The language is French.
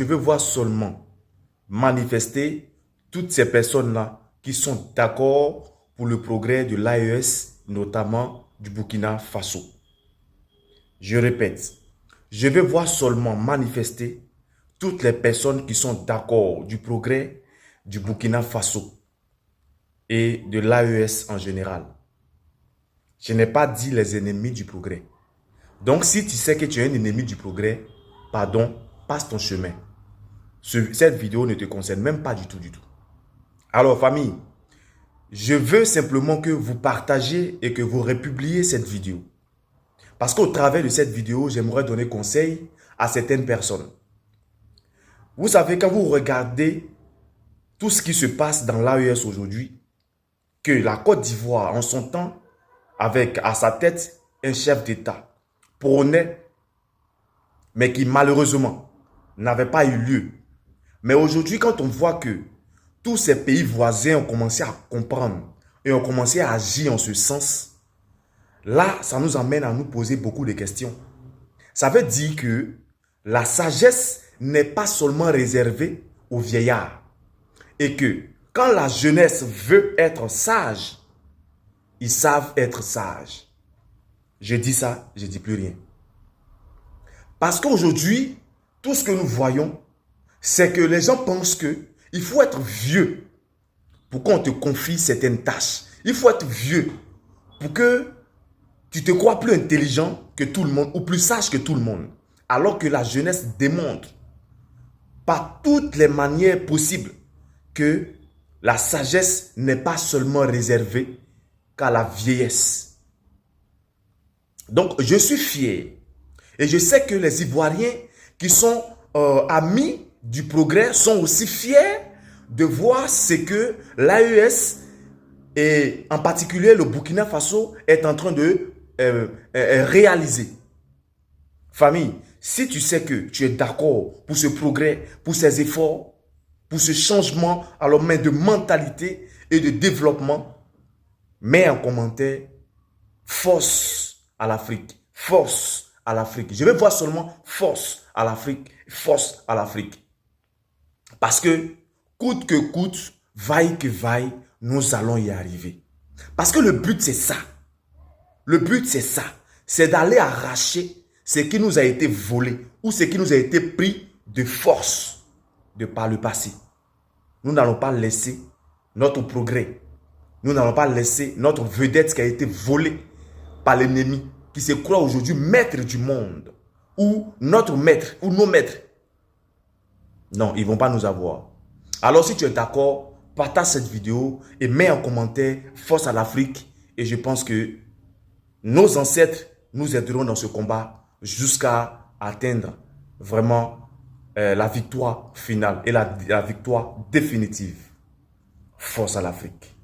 Je veux voir seulement manifester toutes ces personnes-là qui sont d'accord pour le progrès de l'AES, notamment du Burkina Faso. Je répète, je veux voir seulement manifester toutes les personnes qui sont d'accord du progrès du Burkina Faso et de l'AES en général. Je n'ai pas dit les ennemis du progrès. Donc, si tu sais que tu es un ennemi du progrès, pardon, passe ton chemin. Cette vidéo ne te concerne même pas du tout, du tout. Alors, famille, je veux simplement que vous partagiez et que vous republiez cette vidéo. Parce qu'au travers de cette vidéo, j'aimerais donner conseil à certaines personnes. Vous savez, quand vous regardez tout ce qui se passe dans l'AES aujourd'hui, que la Côte d'Ivoire, en son temps, avec à sa tête un chef d'État, prônait, mais qui malheureusement n'avait pas eu lieu. Mais aujourd'hui, quand on voit que tous ces pays voisins ont commencé à comprendre et ont commencé à agir en ce sens, là, ça nous amène à nous poser beaucoup de questions. Ça veut dire que la sagesse n'est pas seulement réservée aux vieillards. Et que quand la jeunesse veut être sage, ils savent être sages. Je dis ça, je ne dis plus rien. Parce qu'aujourd'hui, tout ce que nous voyons, c'est que les gens pensent qu'il faut être vieux pour qu'on te confie certaines tâches. Il faut être vieux pour que tu te crois plus intelligent que tout le monde ou plus sage que tout le monde. Alors que la jeunesse démontre par toutes les manières possibles que la sagesse n'est pas seulement réservée qu'à la vieillesse. Donc, je suis fier et je sais que les Ivoiriens qui sont amis du progrès sont aussi fiers de voir ce que l'AES et en particulier le Burkina Faso est en train de réaliser. Famille, si tu sais que tu es d'accord pour ce progrès, pour ces efforts, pour ce changement alors même de mentalité et de développement, mets en commentaire force à l'Afrique, force à l'Afrique. Je vais voir seulement force à l'Afrique, force à l'Afrique. Parce que coûte que coûte, vaille que vaille, nous allons y arriver. Parce que le but c'est ça. Le but c'est ça. C'est d'aller arracher ce qui nous a été volé ou ce qui nous a été pris de force de par le passé. Nous n'allons pas laisser notre progrès. Nous n'allons pas laisser notre vedette qui a été volée par l'ennemi qui se croit aujourd'hui maître du monde ou notre maître ou nos maîtres. Non, ils ne vont pas nous avoir. Alors si tu es d'accord, partage cette vidéo et mets en commentaire force à l'Afrique et je pense que nos ancêtres nous aideront dans ce combat jusqu'à atteindre vraiment la victoire finale et la victoire définitive. Force à l'Afrique.